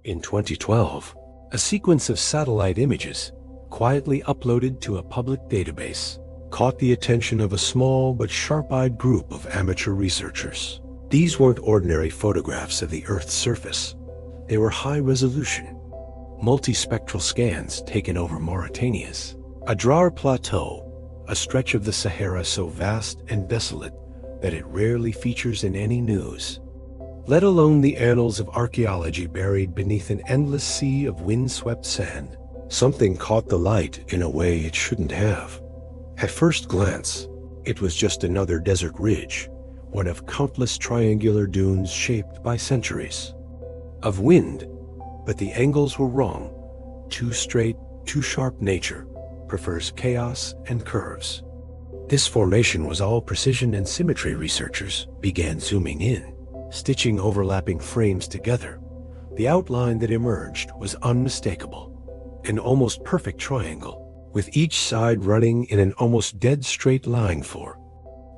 In 2012, a sequence of satellite images, quietly uploaded to a public database, caught the attention of a small but sharp-eyed group of amateur researchers. These weren't ordinary photographs of the Earth's surface. They were high-resolution, multispectral scans taken over Mauritania's Adrar Plateau, a stretch of the Sahara so vast and desolate that it rarely features in any news, let alone the annals of archaeology buried beneath an endless sea of windswept sand. Something caught the light in a way it shouldn't have. At first glance, it was just another desert ridge, one of countless triangular dunes shaped by centuries of wind, but the angles were wrong. Too straight, too sharp. Nature prefers chaos and curves. This formation was all precision and symmetry. Researchers began zooming in, stitching overlapping frames together. The outline that emerged was unmistakable. An almost perfect triangle, with each side running in an almost dead straight line for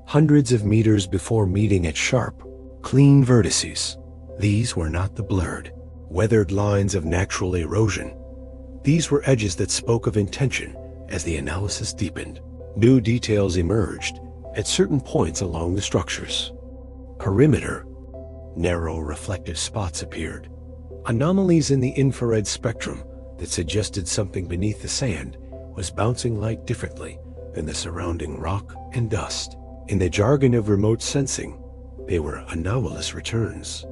hundreds of meters before meeting at sharp, clean vertices. These were not the blurred, weathered lines of natural erosion. These were edges that spoke of intention. As the analysis deepened, new details emerged at certain points along the structure's perimeter. Narrow reflective spots appeared, anomalies in the infrared spectrum that suggested something beneath the sand was bouncing light differently than the surrounding rock and dust. In the jargon of remote sensing, they were anomalous returns,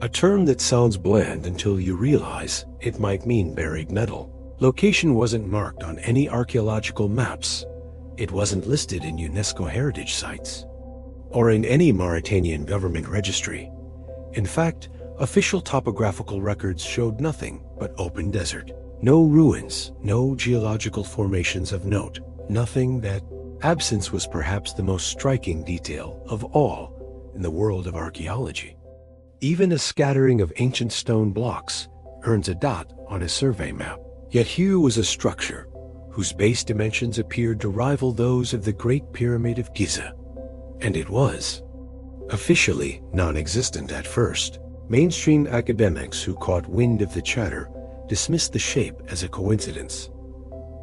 a term that sounds bland until you realize it might mean buried metal. Location wasn't marked on any archaeological maps. It wasn't listed in UNESCO heritage sites or in any Mauritanian government registry. In fact, official topographical records showed nothing but open desert. No ruins, no geological formations of note, nothing. That absence was perhaps the most striking detail of all in the world of archaeology. Even a scattering of ancient stone blocks earns a dot on a survey map. Yet here was a structure whose base dimensions appeared to rival those of the Great Pyramid of Giza. And it was officially non-existent at first. Mainstream academics who caught wind of the chatter dismissed the shape as a coincidence,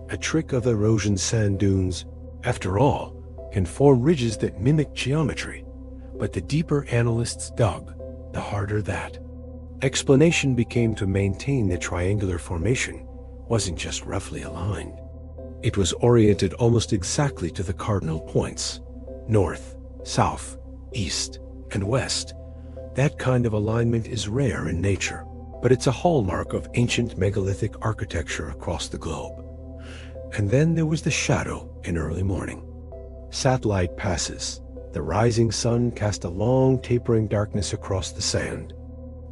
a trick of erosion. Sand dunes, after all, can form ridges that mimic geometry, but the deeper analysts dug, the harder that explanation became. To maintain the triangular formation wasn't just roughly aligned. It was oriented almost exactly to the cardinal points: north, south, east, and west. That kind of alignment is rare in nature, but it's a hallmark of ancient megalithic architecture across the globe. And then there was the shadow in early morning. Satellite passes. The rising sun cast a long, tapering darkness across the sand,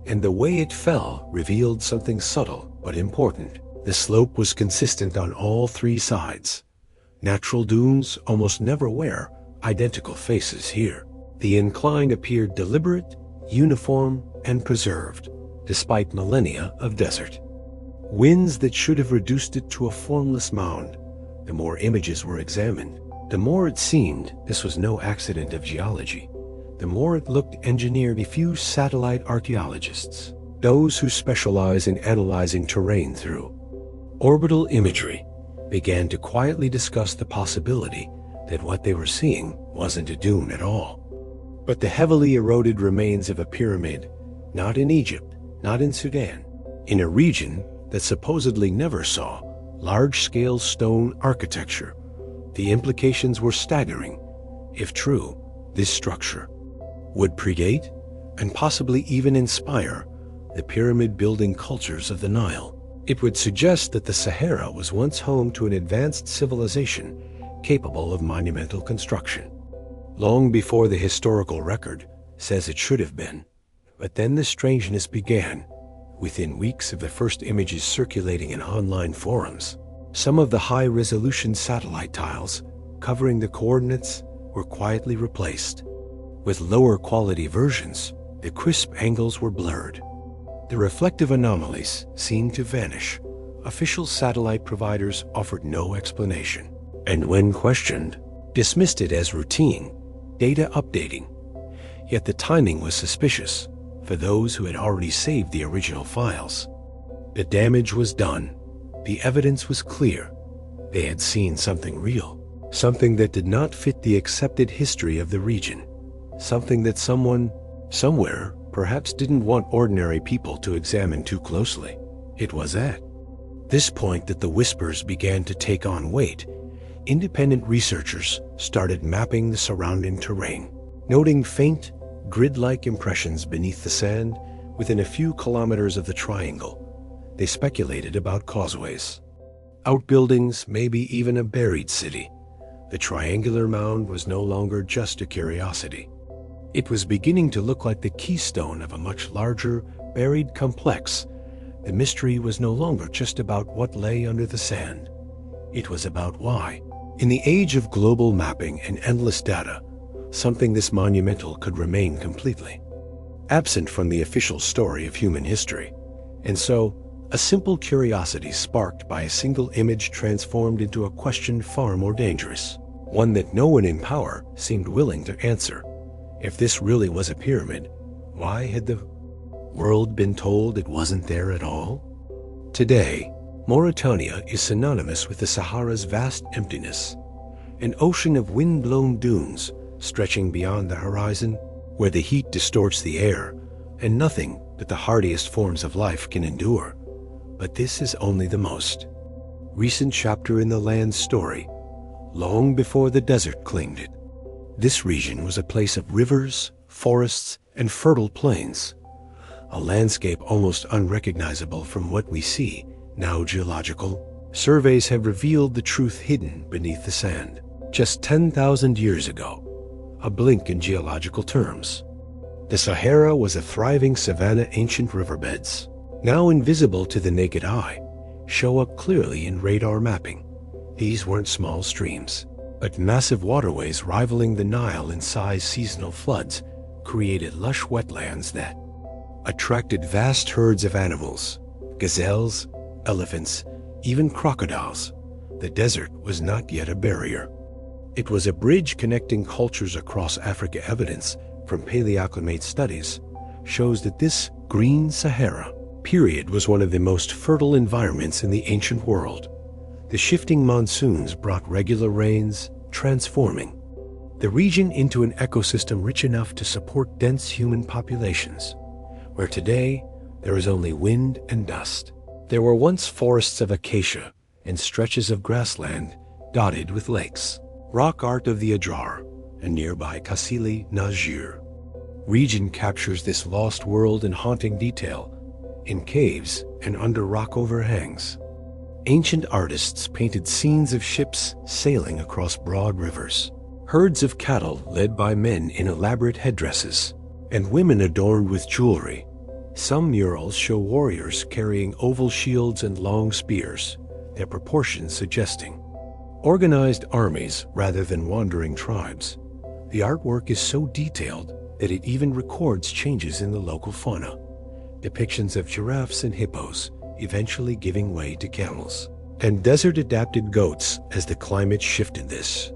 and the way it fell revealed something subtle but important. The slope was consistent on all three sides. Natural dunes almost never wear identical faces here. The incline appeared deliberate, uniform, and preserved, despite millennia of desert. Winds that should have reduced it to a formless mound. The more images were examined, the more it seemed this was no accident of geology. The more it looked engineered. A few satellite archaeologists, those who specialize in analyzing terrain through orbital imagery, began to quietly discuss the possibility that what they were seeing wasn't a dune at all, but the heavily eroded remains of a pyramid, not in Egypt, not in Sudan, in a region that supposedly never saw large-scale stone architecture. The implications were staggering. If true, this structure would predate and possibly even inspire the pyramid-building cultures of the Nile. It would suggest that the Sahara was once home to an advanced civilization capable of monumental construction, long before the historical record says it should have been. But then the strangeness began. Within weeks of the first images circulating in online forums, some of the high-resolution satellite tiles covering the coordinates were quietly replaced. With lower-quality versions, the crisp angles were blurred. The reflective anomalies seemed to vanish. Official satellite providers offered no explanation, and when questioned, dismissed it as routine data updating. Yet the timing was suspicious for those who had already saved the original files. The damage was done. The evidence was clear. They had seen something real, something that did not fit the accepted history of the region, something that someone, somewhere, perhaps didn't want ordinary people to examine too closely. It was at this point that the whispers began to take on weight. Independent researchers started mapping the surrounding terrain, noting faint, grid-like impressions beneath the sand within a few kilometers of the triangle. They speculated about causeways, outbuildings, maybe even a buried city. The triangular mound was no longer just a curiosity. It was beginning to look like the keystone of a much larger, buried complex. The mystery was no longer just about what lay under the sand. It was about why. In the age of global mapping and endless data, something this monumental could remain completely absent from the official story of human history. And so, a simple curiosity sparked by a single image transformed into a question far more dangerous, one that no one in power seemed willing to answer. If this really was a pyramid, why had the world been told it wasn't there at all? Today, Mauritania is synonymous with the Sahara's vast emptiness, an ocean of wind-blown dunes stretching beyond the horizon, where the heat distorts the air and nothing but the hardiest forms of life can endure. But this is only the most recent chapter in the land's story, long before the desert claimed it. This region was a place of rivers, forests, and fertile plains, a landscape almost unrecognizable from what we see now. Geological surveys have revealed the truth hidden beneath the sand. Just 10,000 years ago, a blink in geological terms, the Sahara was a thriving savanna. Ancient riverbeds, now invisible to the naked eye, show up clearly in radar mapping. These weren't small streams, but massive waterways rivaling the Nile in size. Seasonal floods created lush wetlands that attracted vast herds of animals, gazelles, elephants, even crocodiles. The desert was not yet a barrier. It was a bridge connecting cultures across Africa. Evidence from paleoclimate studies shows that this green Sahara period was one of the most fertile environments in the ancient world. The shifting monsoons brought regular rains, transforming the region into an ecosystem rich enough to support dense human populations, where today there is only wind and dust. There were once forests of acacia and stretches of grassland dotted with lakes. Rock art of the Adrar and nearby Kassili Najir region captures this lost world in haunting detail. In caves and under rock overhangs, ancient artists painted scenes of ships sailing across broad rivers, herds of cattle led by men in elaborate headdresses, and women adorned with jewelry. Some murals show warriors carrying oval shields and long spears, their proportions suggesting organized armies rather than wandering tribes. The artwork is so detailed that it even records changes in the local fauna. Depictions of giraffes and hippos eventually giving way to camels and desert-adapted goats as the climate shifted. This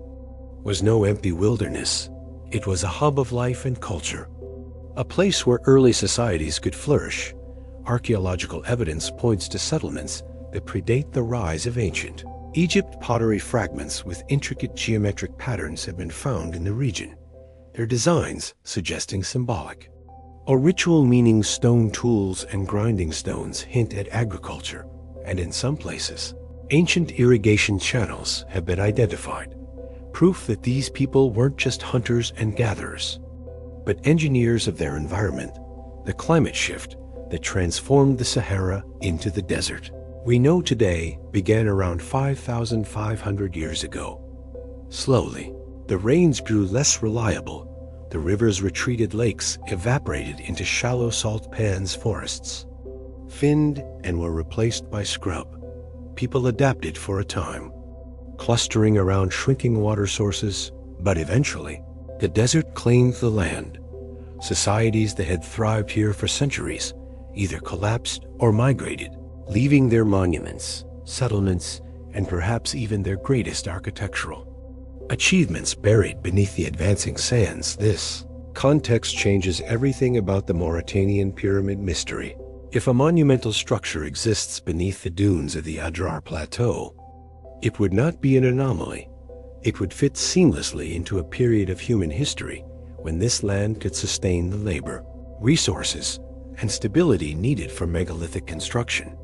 was no empty wilderness. It was a hub of life and culture, a place where early societies could flourish. Archaeological evidence points to settlements that predate the rise of ancient Egypt. Pottery fragments with intricate geometric patterns have been found in the region, their designs suggesting symbolic or ritual meaning. Stone tools and grinding stones hint at agriculture, and in some places, ancient irrigation channels have been identified, proof that these people weren't just hunters and gatherers, but engineers of their environment. The climate shift that transformed the Sahara into the desert we know today began around 5,500 years ago. Slowly, the rains grew less reliable. The rivers retreated, lakes evaporated into shallow salt pans, forests thinned and were replaced by scrub. People adapted for a time, clustering around shrinking water sources, but eventually, the desert claimed the land. Societies that had thrived here for centuries either collapsed or migrated, leaving their monuments, settlements, and perhaps even their greatest architectural achievements buried beneath the advancing sands. This context changes everything about the Mauritanian pyramid mystery. If a monumental structure exists beneath the dunes of the Adrar Plateau, it would not be an anomaly. It would fit seamlessly into a period of human history when this land could sustain the labor, resources, and stability needed for megalithic construction.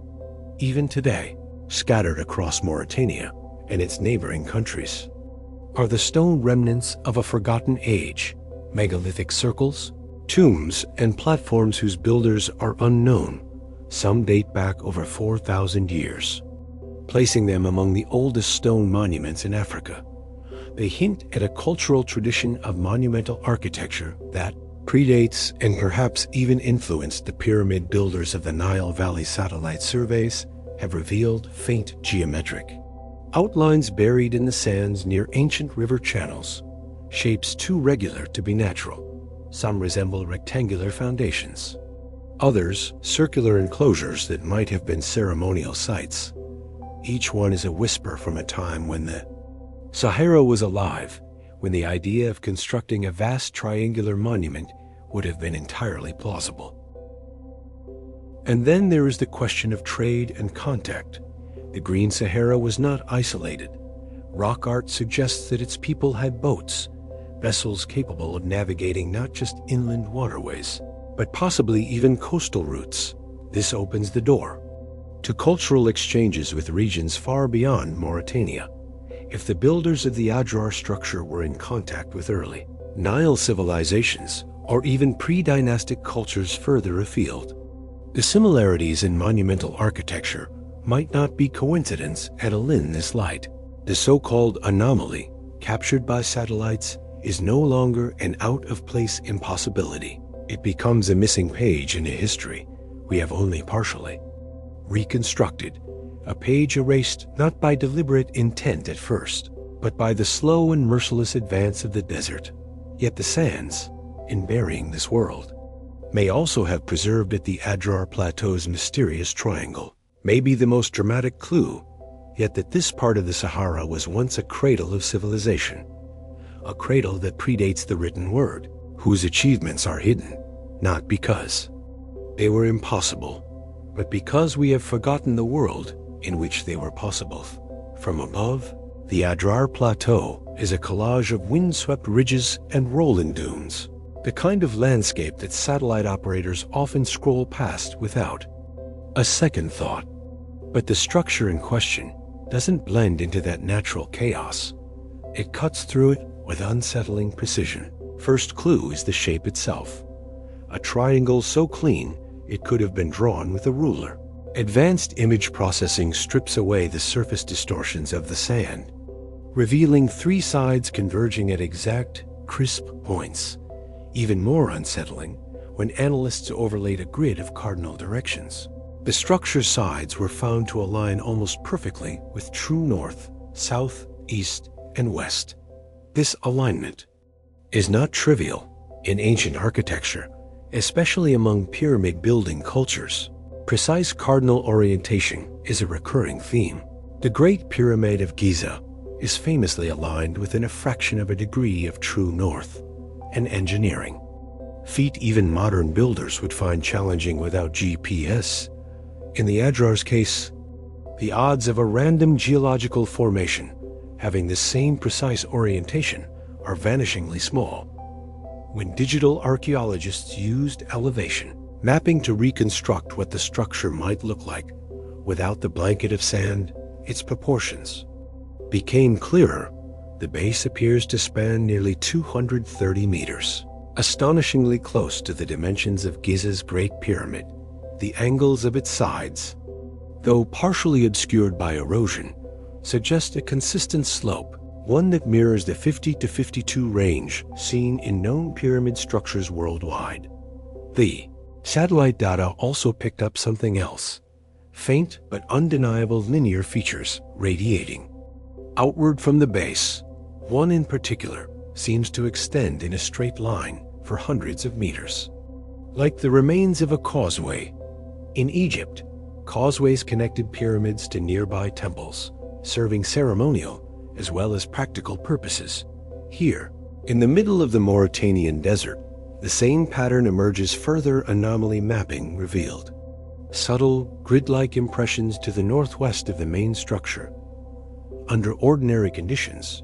Even today, scattered across Mauritania and its neighboring countries, are the stone remnants of a forgotten age, megalithic circles, tombs, and platforms whose builders are unknown. Some date back over 4,000 years, placing them among the oldest stone monuments in Africa. They hint at a cultural tradition of monumental architecture that predates and perhaps even influenced the pyramid builders of the Nile Valley satellite surveys have revealed faint geometric outlines buried in the sands near ancient river channels, shapes too regular to be natural. Some resemble rectangular foundations. Others, circular enclosures that might have been ceremonial sites. Each one is a whisper from a time when the Sahara was alive, when the idea of constructing a vast triangular monument would have been entirely plausible. And then there is the question of trade and contact. The Green Sahara was not isolated. Rock art suggests that its people had boats, vessels capable of navigating not just inland waterways, but possibly even coastal routes. This opens the door to cultural exchanges with regions far beyond Mauritania. If the builders of the Adrar structure were in contact with early Nile civilizations, or even pre-dynastic cultures further afield, the similarities in monumental architecture might not be coincidence at all in this light. The so-called anomaly, captured by satellites, is no longer an out-of-place impossibility. It becomes a missing page in a history we have only partially reconstructed, a page erased not by deliberate intent at first, but by the slow and merciless advance of the desert. Yet the sands, in burying this world, may also have preserved at the Adrar Plateau's mysterious triangle, may be the most dramatic clue, yet that this part of the Sahara was once a cradle of civilization, a cradle that predates the written word, whose achievements are hidden, not because they were impossible, but because we have forgotten the world in which they were possible. From above, the Adrar Plateau is a collage of windswept ridges and rolling dunes, the kind of landscape that satellite operators often scroll past without a second thought. But the structure in question doesn't blend into that natural chaos. It cuts through it with unsettling precision. First clue is the shape itself. A triangle so clean it could have been drawn with a ruler. Advanced image processing strips away the surface distortions of the sand, revealing three sides converging at exact, crisp points. Even more unsettling when analysts overlaid a grid of cardinal directions. The structure's sides were found to align almost perfectly with true north, south, east, and west. This alignment is not trivial in ancient architecture, especially among pyramid building cultures. Precise cardinal orientation is a recurring theme. The Great Pyramid of Giza is famously aligned within a fraction of a degree of true north, and engineering feat even modern builders would find challenging without GPS. In the Adrar's case, the odds of a random geological formation having the same precise orientation are vanishingly small. When digital archaeologists used elevation mapping to reconstruct what the structure might look like without the blanket of sand, its proportions became clearer. The base appears to span nearly 230 meters, astonishingly close to the dimensions of Giza's Great Pyramid. The angles of its sides, though partially obscured by erosion, suggest a consistent slope, one that mirrors the 50 to 52 range seen in known pyramid structures worldwide. The satellite data also picked up something else, faint but undeniable linear features radiating outward from the base. One in particular seems to extend in a straight line for hundreds of meters, like the remains of a causeway. In Egypt, causeways connected pyramids to nearby temples, serving ceremonial as well as practical purposes. Here, in the middle of the Mauritanian desert, the same pattern emerges, further anomaly mapping revealed. subtle, grid-like impressions to the northwest of the main structure. Under ordinary conditions,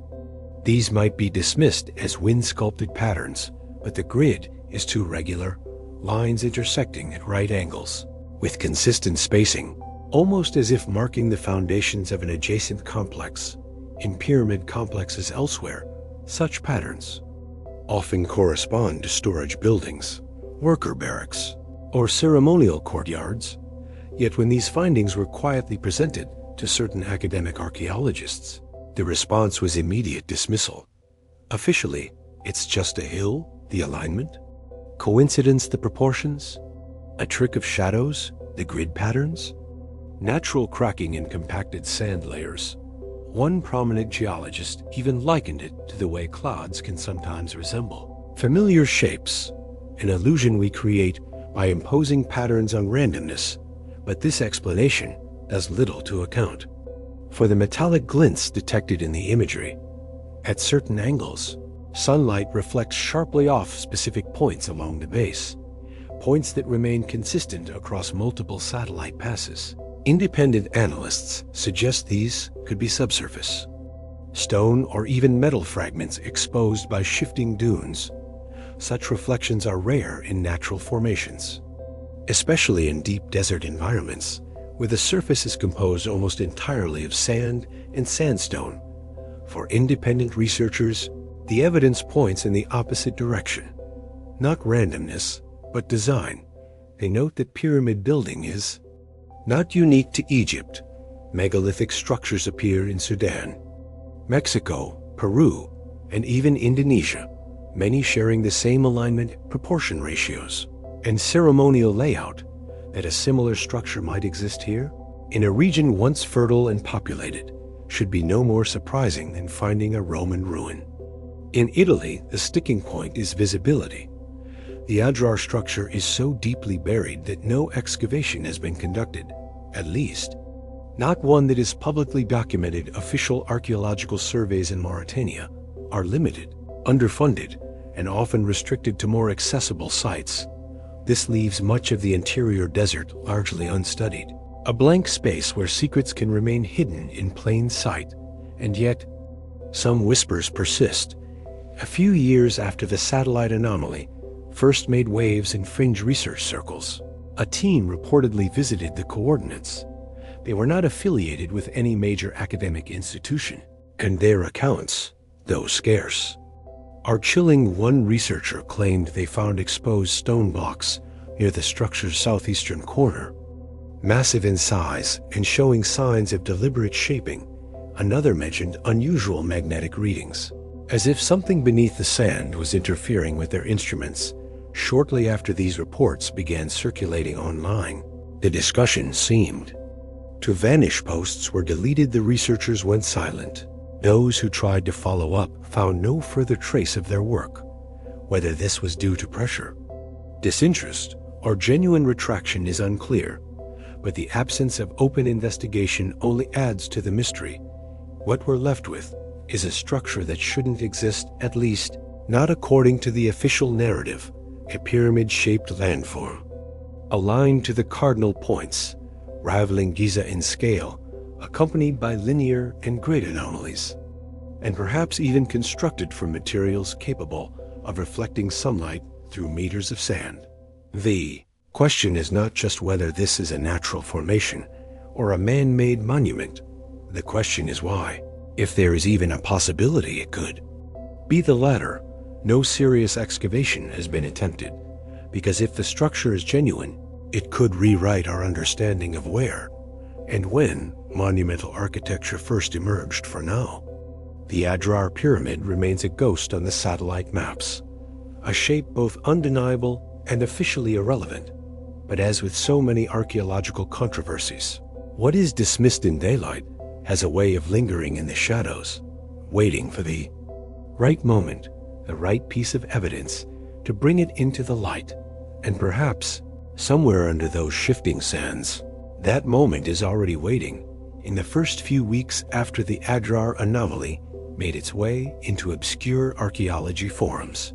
these might be dismissed as wind-sculpted patterns, but the grid is too regular, lines intersecting at right angles, with consistent spacing, almost as if marking the foundations of an adjacent complex. In pyramid complexes elsewhere, such patterns often correspond to storage buildings, worker barracks, or ceremonial courtyards. Yet when these findings were quietly presented to certain academic archaeologists, the response was immediate dismissal. Officially, it's just a hill, the alignment? Coincidence, the proportions? A trick of shadows, the grid patterns? Natural cracking in compacted sand layers. One prominent geologist even likened it to the way clouds can sometimes resemble familiar shapes, an illusion we create by imposing patterns on randomness, but this explanation does little to account for the metallic glints detected in the imagery. At certain angles, sunlight reflects sharply off specific points along the base, points that remain consistent across multiple satellite passes. Independent analysts suggest these could be subsurface stone or even metal fragments exposed by shifting dunes. Such reflections are rare in natural formations, especially in deep desert environments, where the surface is composed almost entirely of sand and sandstone. For independent researchers, the evidence points in the opposite direction. Not randomness, but design. They note that pyramid building is not unique to Egypt. Megalithic structures appear in Sudan, Mexico, Peru, and even Indonesia, many sharing the same alignment, proportion ratios, and ceremonial layout. That a similar structure might exist here, in a region once fertile and populated, should be no more surprising than finding a Roman ruin. In Italy, the sticking point is visibility. The Adrar structure is so deeply buried that no excavation has been conducted, at least not one that is publicly documented. Official archaeological surveys in Mauritania are limited, underfunded, and often restricted to more accessible sites. This leaves much of the interior desert largely unstudied, a blank space where secrets can remain hidden in plain sight. And yet, some whispers persist. A few years after the satellite anomaly first made waves in fringe research circles, a team reportedly visited the coordinates. They were not affiliated with any major academic institution, and their accounts, though scarce, are chilling. One researcher claimed they found exposed stone blocks near the structure's southeastern corner, massive in size and showing signs of deliberate shaping. Another mentioned unusual magnetic readings, as if something beneath the sand was interfering with their instruments. Shortly after these reports began circulating online, the discussion seemed to vanish. Posts were deleted, the researchers went silent. Those who tried to follow up found no further trace of their work. Whether this was due to pressure, disinterest, or genuine retraction is unclear, but the absence of open investigation only adds to the mystery. What we're left with is a structure that shouldn't exist, at least not according to the official narrative. A pyramid-shaped landform, aligned to the cardinal points, rivaling Giza in scale, accompanied by linear and grid anomalies, and perhaps even constructed from materials capable of reflecting sunlight through meters of sand. The question is not just whether this is a natural formation or a man-made monument. The question is why, if there is even a possibility it could be the latter. No serious excavation has been attempted, because if the structure is genuine, it could rewrite our understanding of where and when monumental architecture first emerged. For now, the Adrar pyramid remains a ghost on the satellite maps, a shape both undeniable and officially irrelevant. But as with so many archaeological controversies, what is dismissed in daylight has a way of lingering in the shadows, waiting for the right moment, the right piece of evidence to bring it into the light. And perhaps, somewhere under those shifting sands, that moment is already waiting. In the first few weeks after the Adrar anomaly made its way into obscure archaeology forums,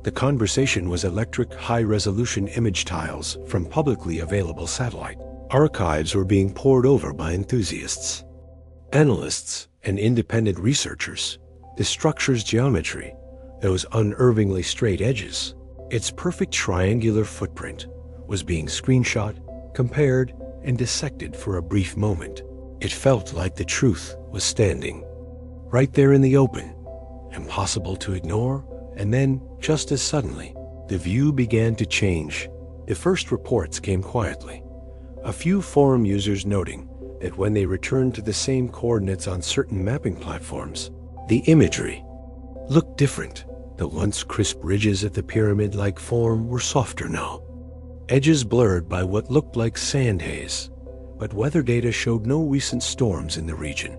The conversation was electric high-resolution image tiles from publicly available satellite. Archives were being pored over by enthusiasts, analysts, and independent researchers. The structure's geometry, those unervingly straight edges, its perfect triangular footprint, was being screenshot, compared, and dissected for a brief moment. It felt like the truth was standing right there in the open, impossible to ignore. And then, just as suddenly, the view began to change. The first reports came quietly, a few forum users noting that when they returned to the same coordinates on certain mapping platforms, the imagery looked different. The once crisp ridges of the pyramid-like form were softer now, edges blurred by what looked like sand haze. But weather data showed no recent storms in the region.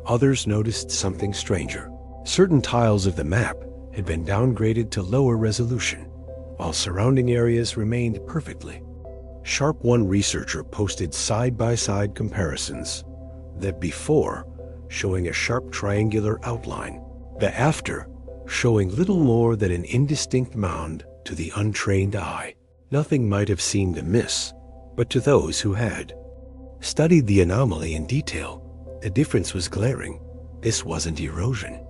Others noticed something stranger. Certain tiles of the map had been downgraded to lower resolution, while surrounding areas remained perfectly sharp. One researcher posted side-by-side comparisons, the before showing a sharp triangular outline, the after showing little more than an indistinct mound to the untrained eye. Nothing might have seemed amiss, but to those who had studied the anomaly in detail, the difference was glaring. This wasn't erosion.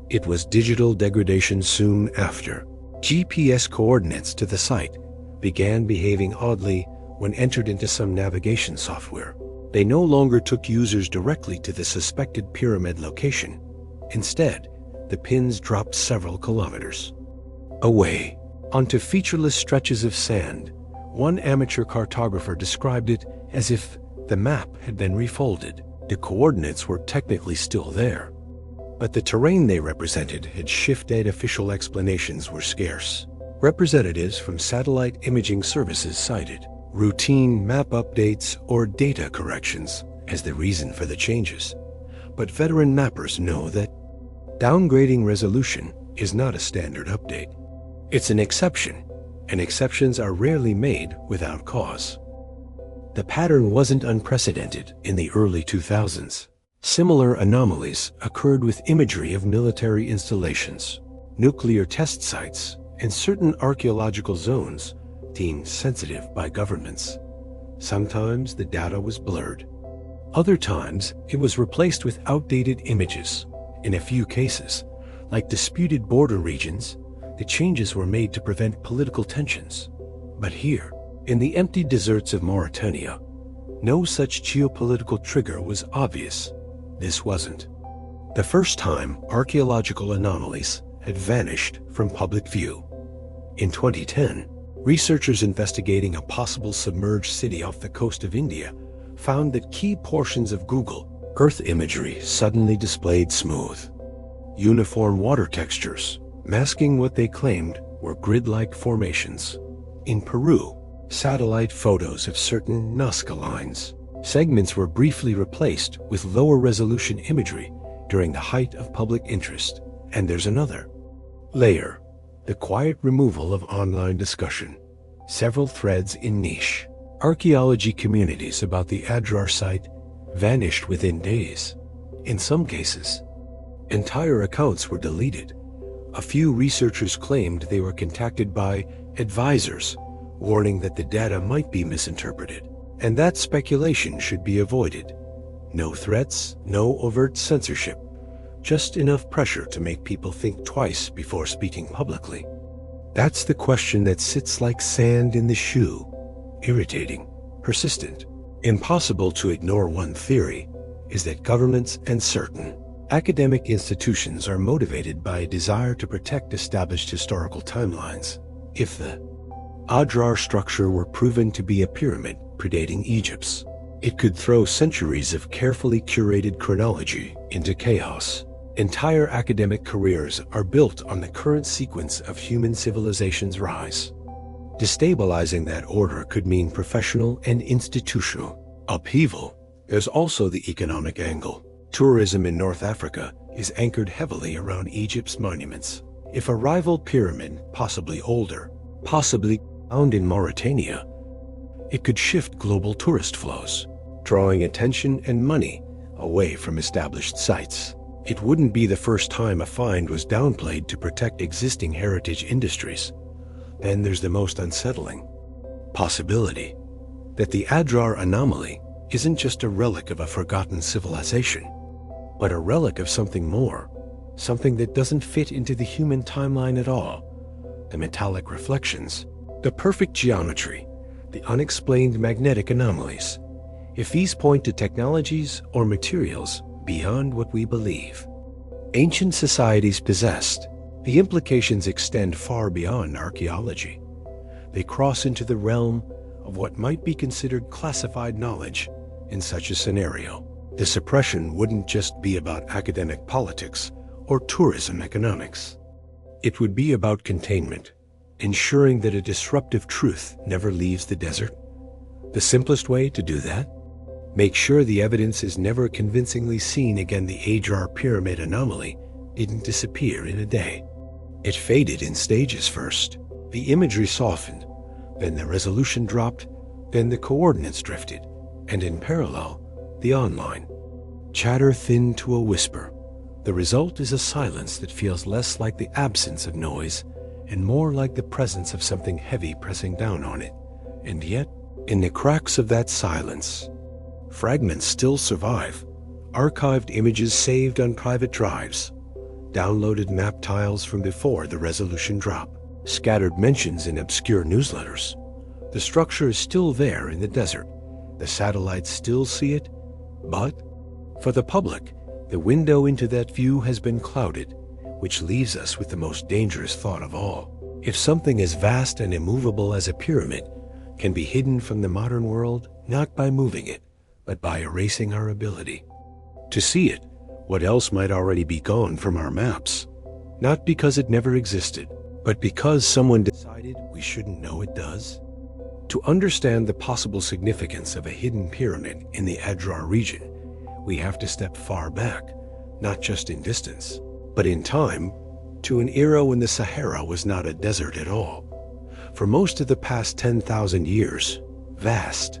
It was digital degradation. Soon after, GPS coordinates to the site began behaving oddly when entered into some navigation software. They no longer took users directly to the suspected pyramid location. Instead, the pins dropped several kilometers away onto featureless stretches of sand. One amateur cartographer described it as if the map had been refolded. The coordinates were technically still there, but the terrain they represented had shifted. Official explanations were scarce. Representatives from satellite imaging services cited routine map updates or data corrections as the reason for the changes. But veteran mappers know that downgrading resolution is not a standard update. It's an exception, and exceptions are rarely made without cause. The pattern wasn't unprecedented in the early 2000s. Similar anomalies occurred with imagery of military installations, nuclear test sites, and certain archaeological zones deemed sensitive by governments. Sometimes the data was blurred. Other times it was replaced with outdated images. In a few cases, like disputed border regions, the changes were made to prevent political tensions. But here, in the empty deserts of Mauritania, no such geopolitical trigger was obvious. This wasn't the first time archaeological anomalies had vanished from public view. In 2010, researchers investigating a possible submerged city off the coast of India found that key portions of Google Earth imagery suddenly displayed smooth, uniform water textures, masking what they claimed were grid-like formations. In Peru, satellite photos of certain Nazca lines segments were briefly replaced with lower resolution imagery during the height of public interest. And there's another layer: the quiet removal of online discussion. Several threads in niche archaeology communities about the Adrar site vanished within days. In some cases, entire accounts were deleted. A few researchers claimed they were contacted by advisors, warning that the data might be misinterpreted, and that speculation should be avoided. No threats, no overt censorship, just enough pressure to make people think twice before speaking publicly. That's the question that sits like sand in the shoe, irritating, persistent, impossible to ignore. One theory is that governments and certain academic institutions are motivated by a desire to protect established historical timelines. If the Adrar structure were proven to be a pyramid predating Egypt's, it could throw centuries of carefully curated chronology into chaos. Entire academic careers are built on the current sequence of human civilization's rise. Destabilizing that order could mean professional and institutional upheaval. There's also the economic angle. Tourism in North Africa is anchored heavily around Egypt's monuments. If a rival pyramid, possibly older, possibly found in Mauritania, it could shift global tourist flows, drawing attention and money away from established sites. It wouldn't be the first time a find was downplayed to protect existing heritage industries. Then there's the most unsettling possibility that the Adrar anomaly isn't just a relic of a forgotten civilization, but a relic of something more, something that doesn't fit into the human timeline at all. The metallic reflections, the perfect geometry, the unexplained magnetic anomalies. If these point to technologies or materials beyond what we believe ancient societies possessed, the implications extend far beyond archaeology. They cross into the realm of what might be considered classified knowledge. In such a scenario, the suppression wouldn't just be about academic politics or tourism economics. It would be about containment, ensuring that a disruptive truth never leaves the desert. The simplest way to do that? Make sure the evidence is never convincingly seen again. The Adrar pyramid anomaly didn't disappear in a day. It faded in stages first. The imagery softened, then the resolution dropped, then the coordinates drifted, and in parallel, the online chatter thinned to a whisper. The result is a silence that feels less like the absence of noise and more like the presence of something heavy pressing down on it. And yet, in the cracks of that silence, fragments still survive. Archived images saved on private drives, downloaded map tiles from before the resolution drop, scattered mentions in obscure newsletters. The structure is still there in the desert. The satellites still see it, but for the public, the window into that view has been clouded, which leaves us with the most dangerous thought of all. If something as vast and immovable as a pyramid can be hidden from the modern world, not by moving it, but by erasing our ability to see it, what else might already be gone from our maps? Not because it never existed, but because someone decided we shouldn't know it does? To understand the possible significance of a hidden pyramid in the Adrar region, we have to step far back, not just in distance, but in time, to an era when the Sahara was not a desert at all. For most of the past 10,000 years, vast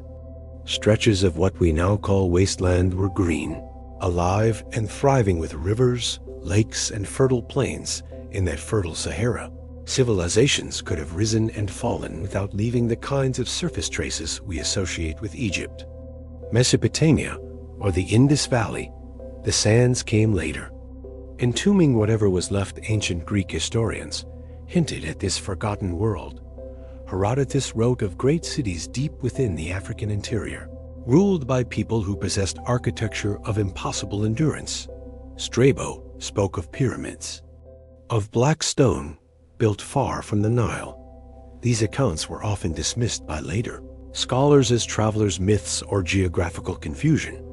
stretches of what we now call wasteland were green, alive and thriving with rivers, lakes, and fertile plains in that fertile Sahara. Civilizations could have risen and fallen without leaving the kinds of surface traces we associate with Egypt. Mesopotamia, or the Indus Valley, the sands came later. Entombing whatever was left, ancient Greek historians hinted at this forgotten world. Herodotus wrote of great cities deep within the African interior, ruled by people who possessed architecture of impossible endurance. Strabo spoke of pyramids, of black stone built far from the Nile. These accounts were often dismissed by later scholars as travelers' myths or geographical confusion.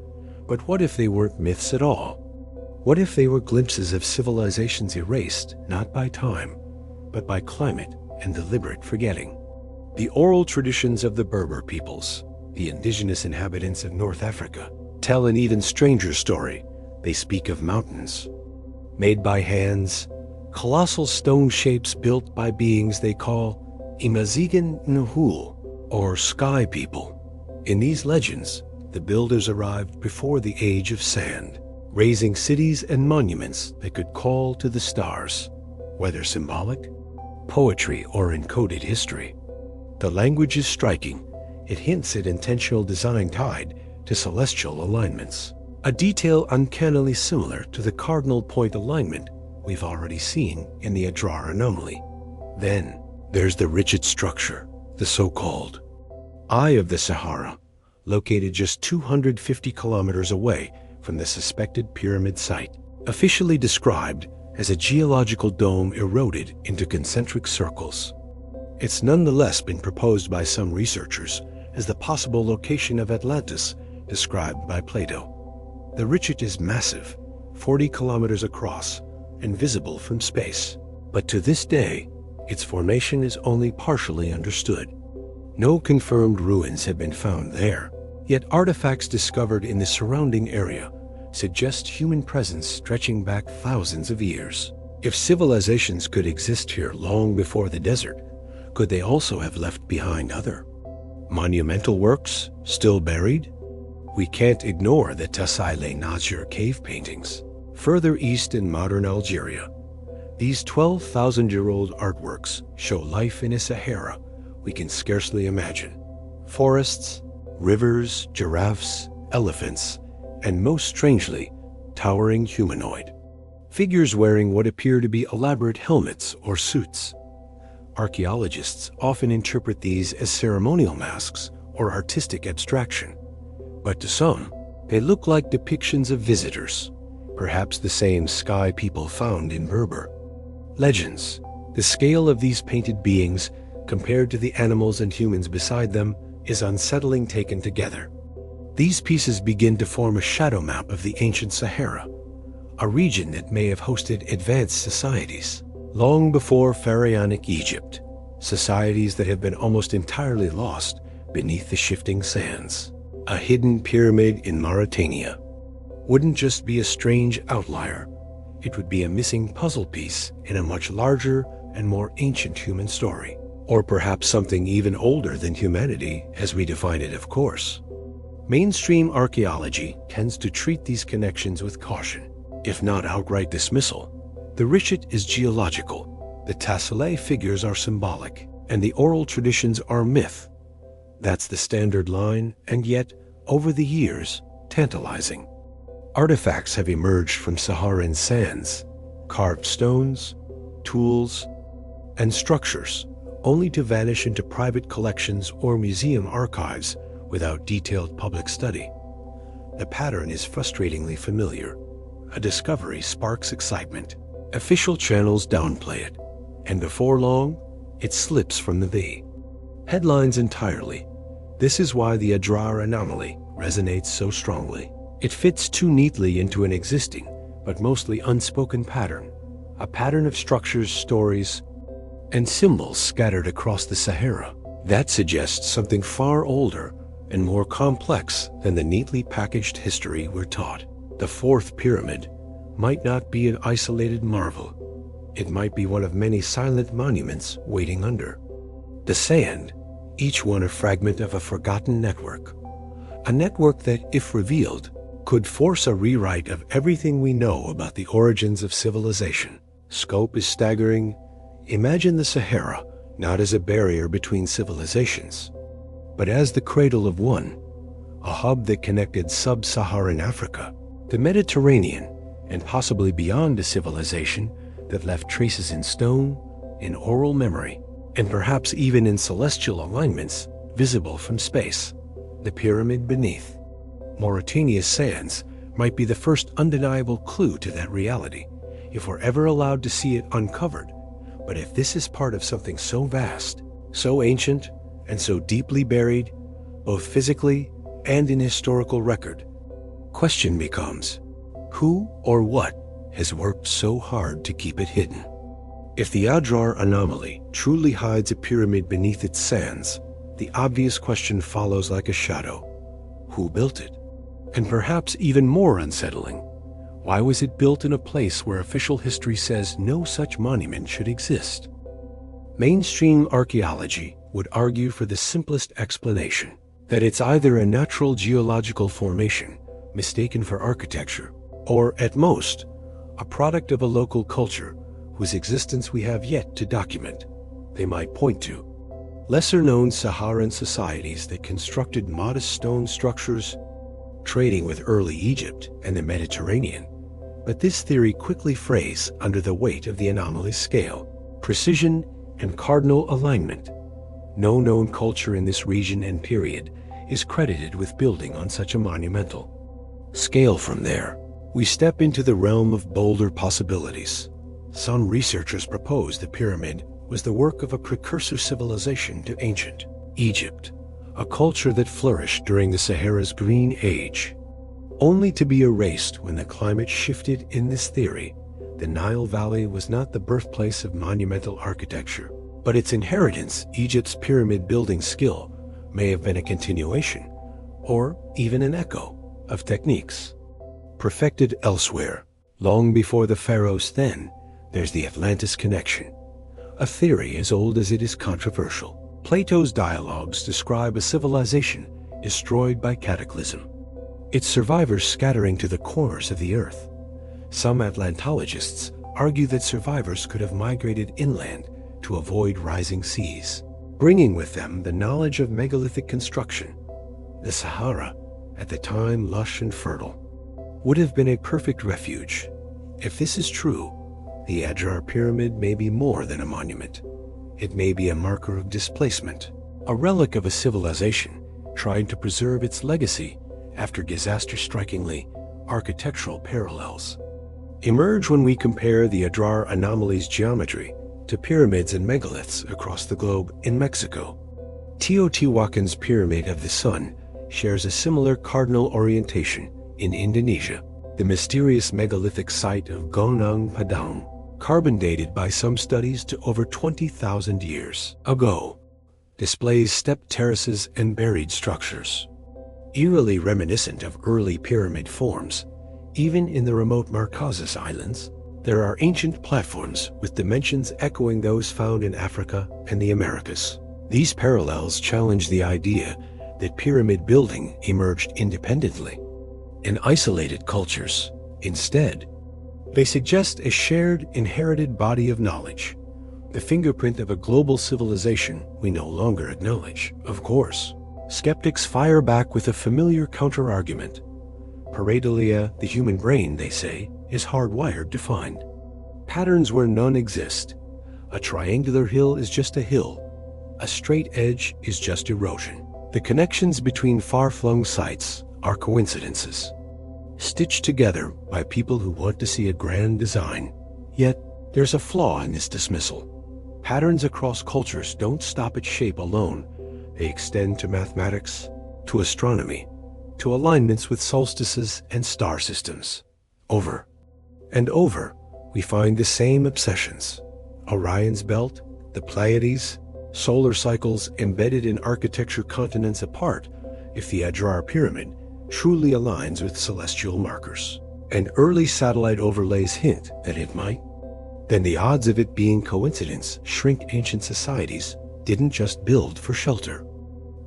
But what if they weren't myths at all? What if they were glimpses of civilizations erased not by time, but by climate and deliberate forgetting? The oral traditions of the Berber peoples, the indigenous inhabitants of North Africa, tell an even stranger story. They speak of mountains made by hands, colossal stone shapes built by beings they call Imazigan Nuhul, or sky people. In these legends, the builders arrived before the age of sand, raising cities and monuments that could call to the stars, whether symbolic, poetry, or encoded history. The language is striking. It hints at intentional design tied to celestial alignments, a detail uncannily similar to the cardinal point alignment we've already seen in the Adrar anomaly. Then there's the rigid structure, the so-called Eye of the Sahara, located just 250 kilometers away from the suspected pyramid site, officially described as a geological dome eroded into concentric circles. It's nonetheless been proposed by some researchers as the possible location of Atlantis described by Plato. The Richet is massive, 40 kilometers across, and visible from space. But to this day, its formation is only partially understood. No confirmed ruins have been found there, yet artifacts discovered in the surrounding area suggest human presence stretching back thousands of years. If civilizations could exist here long before the desert, could they also have left behind other monumental works still buried? We can't ignore the Tassile Nasr cave paintings, Further east in modern Algeria, these 12,000-year-old artworks show life in a Sahara we can scarcely imagine. Forests, rivers, giraffes, elephants, and most strangely, towering humanoid figures wearing what appear to be elaborate helmets or suits. Archaeologists often interpret these as ceremonial masks or artistic abstraction, but to some, they look like depictions of visitors, perhaps the same sky people found in Berber. Legends. The scale of these painted beings, compared to the animals and humans beside them, is unsettling taken together. These pieces begin to form a shadow map of the ancient Sahara, a region that may have hosted advanced societies long before pharaonic Egypt, societies that have been almost entirely lost beneath the shifting sands. A hidden pyramid in Mauritania wouldn't just be a strange outlier, it would be a missing puzzle piece in a much larger and more ancient human story. Or perhaps something even older than humanity as we define it, of course. Mainstream archaeology tends to treat these connections with caution, if not outright dismissal. The richet is geological, the tassellé figures are symbolic, and the oral traditions are myth. That's the standard line, and yet, over the years, tantalizing. Artifacts have emerged from Saharan sands, carved stones, tools, and structures, only to vanish into private collections or museum archives without detailed public study. The pattern is frustratingly familiar. A discovery sparks excitement. Official channels downplay it, and before long, it slips from the V. Headlines entirely. This is why the Adrar anomaly resonates so strongly. It fits too neatly into an existing, but mostly unspoken pattern, a pattern of structures, stories, and symbols scattered across the Sahara. That suggests something far older and more complex than the neatly packaged history we're taught. The fourth pyramid might not be an isolated marvel. It might be one of many silent monuments waiting under the sand, each one a fragment of a forgotten network. A network that, if revealed, could force a rewrite of everything we know about the origins of civilization. Scope is staggering. Imagine the Sahara not as a barrier between civilizations, but as the cradle of one, a hub that connected sub-Saharan Africa, the Mediterranean, and possibly beyond a civilization that left traces in stone, in oral memory, and perhaps even in celestial alignments visible from space. The pyramid beneath Mauritania's sands might be the first undeniable clue to that reality, if we're ever allowed to see it uncovered. But if this is part of something so vast, so ancient, and so deeply buried, both physically and in historical record, question becomes, who or what has worked so hard to keep it hidden? If the Adrar anomaly truly hides a pyramid beneath its sands, the obvious question follows like a shadow. Who built it? And perhaps even more unsettling, why was it built in a place where official history says no such monument should exist? Mainstream archaeology would argue for the simplest explanation, that it's either a natural geological formation mistaken for architecture, or at most, a product of a local culture whose existence we have yet to document. They might point to lesser-known Saharan societies that constructed modest stone structures, trading with early Egypt and the Mediterranean. But this theory quickly frays under the weight of the anomaly's scale, precision, and cardinal alignment. No known culture in this region and period is credited with building on such a monumental scale. From there, we step into the realm of bolder possibilities. Some researchers propose the pyramid was the work of a precursor civilization to ancient Egypt, a culture that flourished during the Sahara's Green Age, only to be erased when the climate shifted. In this theory, the Nile Valley was not the birthplace of monumental architecture, but its inheritance. Egypt's pyramid building skill may have been a continuation, or even an echo, of techniques perfected elsewhere. Long before the pharaohs, then, there's the Atlantis connection, a theory as old as it is controversial. Plato's dialogues describe a civilization destroyed by cataclysm, its survivors scattering to the corners of the earth. Some Atlantologists argue that survivors could have migrated inland to avoid rising seas, bringing with them the knowledge of megalithic construction. The Sahara, at the time lush and fertile, would have been a perfect refuge. If this is true, the Adrar Pyramid may be more than a monument. It may be a marker of displacement, a relic of a civilization trying to preserve its legacy after disaster-strikingly architectural parallels emerge when we compare the Adrar anomaly's geometry to pyramids and megaliths across the globe. In Mexico, Teotihuacan's Pyramid of the Sun shares a similar cardinal orientation. In Indonesia, the mysterious megalithic site of Gunung Padang, carbon dated by some studies to over 20,000 years ago, displays stepped terraces and buried structures, eerily reminiscent of early pyramid forms. Even in the remote Marquesas Islands, there are ancient platforms with dimensions echoing those found in Africa and the Americas. These parallels challenge the idea that pyramid building emerged independently in isolated cultures. Instead, they suggest a shared, inherited body of knowledge, the fingerprint of a global civilization we no longer acknowledge. Of course, skeptics fire back with a familiar counter-argument. Pareidolia, the human brain, they say, is hardwired to find patterns where none exist. A triangular hill is just a hill. A straight edge is just erosion. The connections between far-flung sites are coincidences, stitched together by people who want to see a grand design. Yet, there's a flaw in this dismissal. Patterns across cultures don't stop at shape alone. They extend to mathematics, to astronomy, to alignments with solstices and star systems. Over and over, we find the same obsessions. Orion's belt, the Pleiades, solar cycles embedded in architecture continents apart. If the Adrar Pyramid truly aligns with celestial markers, and early satellite overlays hint that it might, then the odds of it being coincidence shrink. Ancient societies didn't just build for shelter.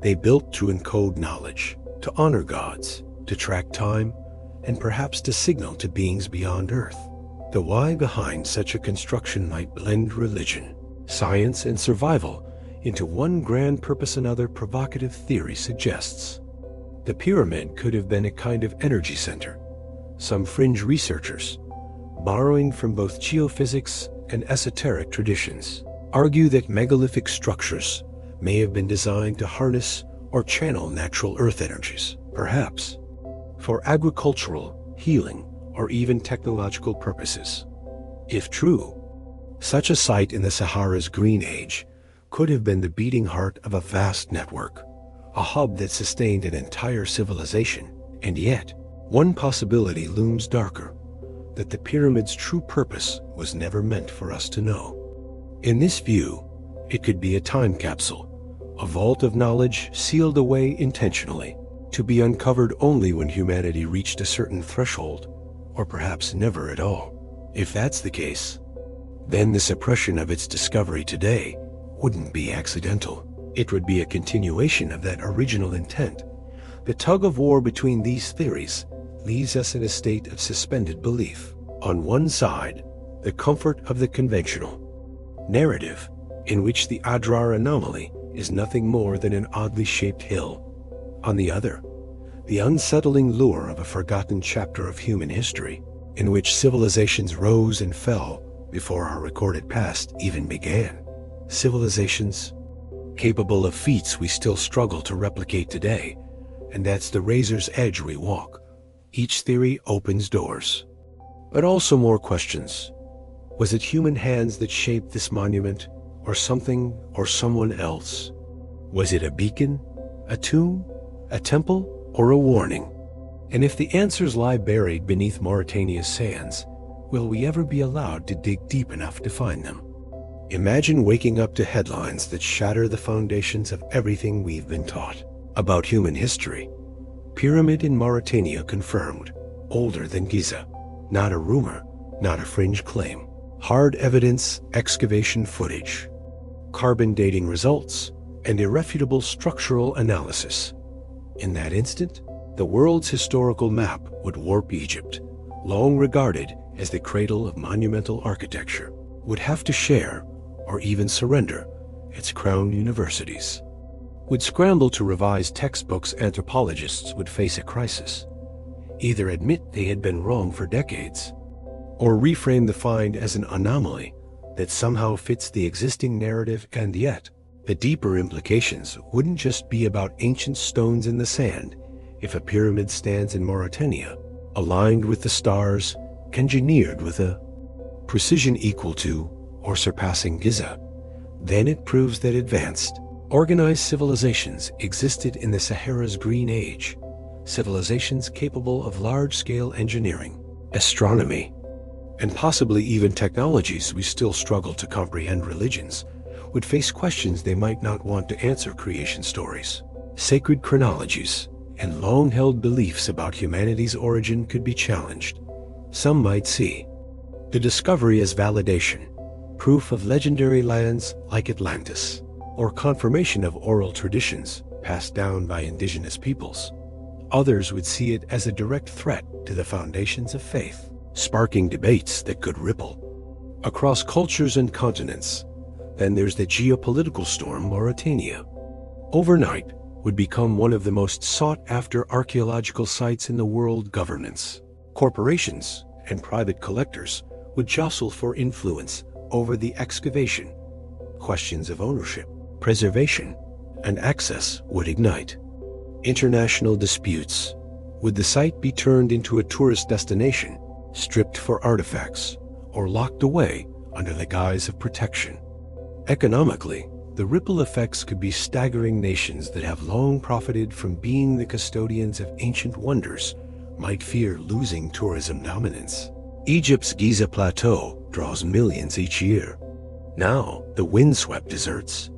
They built to encode knowledge, to honor gods, to track time, and perhaps to signal to beings beyond Earth. The why behind such a construction might blend religion, science, and survival into one grand purpose. Another provocative theory suggests the pyramid could have been a kind of energy center. Some fringe researchers, borrowing from both geophysics and esoteric traditions, argue that megalithic structures may have been designed to harness or channel natural earth energies, perhaps for agricultural, healing, or even technological purposes. If true, such a site in the Sahara's Green Age could have been the beating heart of a vast network, a hub that sustained an entire civilization. And yet, one possibility looms darker, that the pyramid's true purpose was never meant for us to know. In this view, it could be a time capsule, a vault of knowledge sealed away intentionally, to be uncovered only when humanity reached a certain threshold, or perhaps never at all. If that's the case, then the suppression of its discovery today wouldn't be accidental. It would be a continuation of that original intent. The tug-of-war between these theories leaves us in a state of suspended belief. On one side, the comfort of the conventional narrative, in which the Adrar anomaly is nothing more than an oddly shaped hill. On the other, the unsettling lure of a forgotten chapter of human history, in which civilizations rose and fell before our recorded past even began. Civilizations capable of feats we still struggle to replicate today, and that's the razor's edge we walk. Each theory opens doors, but also more questions. Was it human hands that shaped this monument, or something or someone else? Was it a beacon, a tomb, a temple, or a warning? And if the answers lie buried beneath Mauritania's sands, will we ever be allowed to dig deep enough to find them? Imagine waking up to headlines that shatter the foundations of everything we've been taught about human history. Pyramid in Mauritania confirmed, older than Giza. Not a rumor, not a fringe claim. Hard evidence, excavation footage, carbon dating results, and irrefutable structural analysis. In that instant, the world's historical map would warp Egypt, long regarded as the cradle of monumental architecture, would have to share, or even surrender, its crown universities. Would scramble to revise textbooks, anthropologists would face a crisis. Either admit they had been wrong for decades, or reframe the find as an anomaly that somehow fits the existing narrative. And yet, the deeper implications wouldn't just be about ancient stones in the sand. If a pyramid stands in Mauritania, aligned with the stars, engineered with a precision equal to or surpassing Giza, then it proves that advanced, organized civilizations existed in the Sahara's Green Age, civilizations capable of large-scale engineering, astronomy, and possibly even technologies we still struggle to comprehend. Religions would face questions they might not want to answer. Creation stories, sacred chronologies, and long-held beliefs about humanity's origin could be challenged. Some might see the discovery as validation, proof of legendary lands like Atlantis, or confirmation of oral traditions passed down by indigenous peoples. Others would see it as a direct threat to the foundations of faith, sparking debates that could ripple across cultures and continents. Then there's the geopolitical storm. Mauritania, overnight, would become one of the most sought-after archaeological sites in the world. Governments, corporations, and private collectors would jostle for influence over the excavation. Questions of ownership, preservation, and access would ignite international disputes. Would the site be turned into a tourist destination, stripped for artifacts, or locked away under the guise of protection? Economically, the ripple effects could be staggering. Nations that have long profited from being the custodians of ancient wonders might fear losing tourism dominance. Egypt's Giza Plateau draws millions each year. Now, the windswept deserts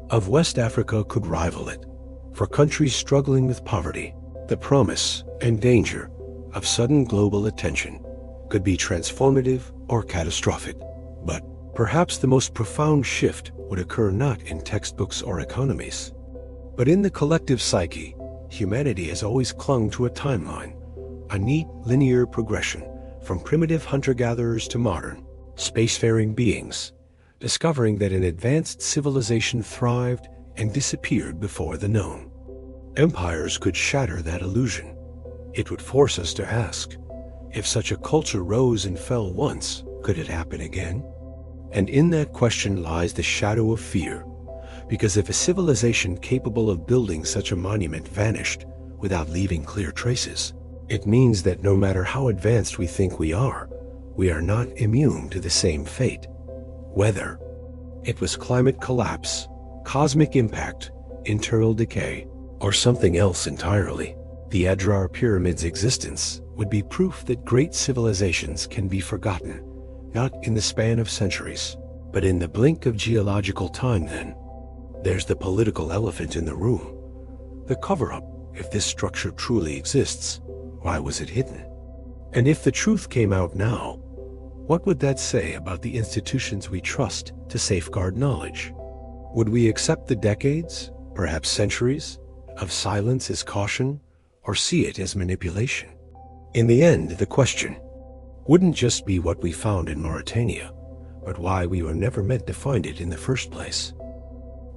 of West Africa could rival it. For countries struggling with poverty, the promise and danger of sudden global attention could be transformative or catastrophic. But perhaps the most profound shift would occur not in textbooks or economies, but in the collective psyche. Humanity has always clung to a timeline, a neat linear progression from primitive hunter-gatherers to modern, spacefaring beings, discovering that an advanced civilization thrived and disappeared before the known. Empires could shatter that illusion. It would force us to ask, if such a culture rose and fell once, could it happen again? And in that question lies the shadow of fear, because if a civilization capable of building such a monument vanished without leaving clear traces, it means that no matter how advanced we think we are not immune to the same fate. Whether it was climate collapse, cosmic impact, internal decay, or something else entirely, the Adrar Pyramid's existence would be proof that great civilizations can be forgotten, not in the span of centuries, but in the blink of geological time. Then there's the political elephant in the room. The cover-up. If this structure truly exists, why was it hidden? And if the truth came out now, what would that say about the institutions we trust to safeguard knowledge? Would we accept the decades, perhaps centuries, of silence as caution, or see it as manipulation? In the end, the question wouldn't just be what we found in Mauritania, but why we were never meant to find it in the first place.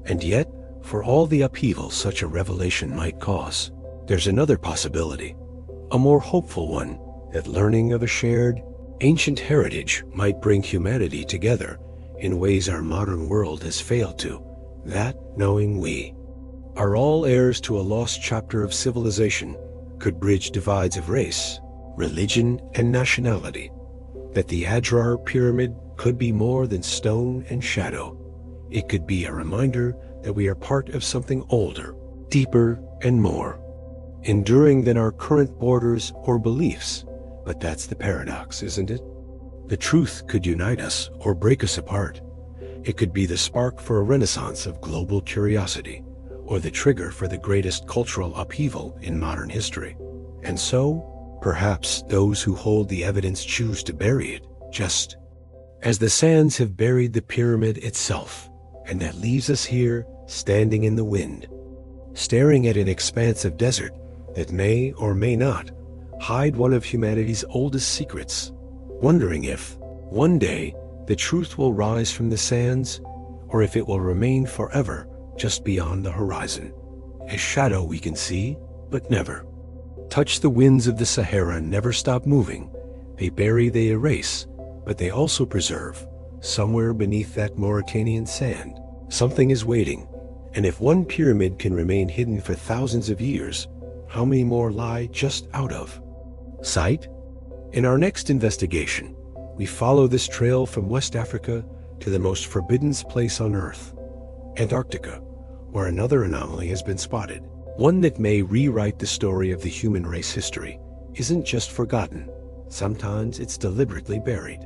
And yet, for all the upheaval such a revelation might cause, there's another possibility, a more hopeful one, that learning of a shared, ancient heritage might bring humanity together in ways our modern world has failed to. That, knowing we are all heirs to a lost chapter of civilization, could bridge divides of race, religion, and nationality. That the Adrar Pyramid could be more than stone and shadow. It could be a reminder that we are part of something older, deeper, and more enduring than our current borders or beliefs. But that's the paradox, isn't it? The truth could unite us or break us apart. It could be the spark for a renaissance of global curiosity, or the trigger for the greatest cultural upheaval in modern history. And so, perhaps those who hold the evidence choose to bury it, just as the sands have buried the pyramid itself. And that leaves us here, standing in the wind, staring at an expanse of desert that may or may not hide one of humanity's oldest secrets, wondering if, one day, the truth will rise from the sands, or if it will remain forever just beyond the horizon. A shadow we can see, but never touch. The winds of the Sahara never stop moving. They bury, they erase, but they also preserve. Somewhere beneath that Mauritanian sand, something is waiting. And if one pyramid can remain hidden for thousands of years, how many more lie just out of sight? In our next investigation, we follow this trail from West Africa to the most forbidden place on Earth, Antarctica, where another anomaly has been spotted. One that may rewrite the story of the human race. History isn't just forgotten. Sometimes it's deliberately buried.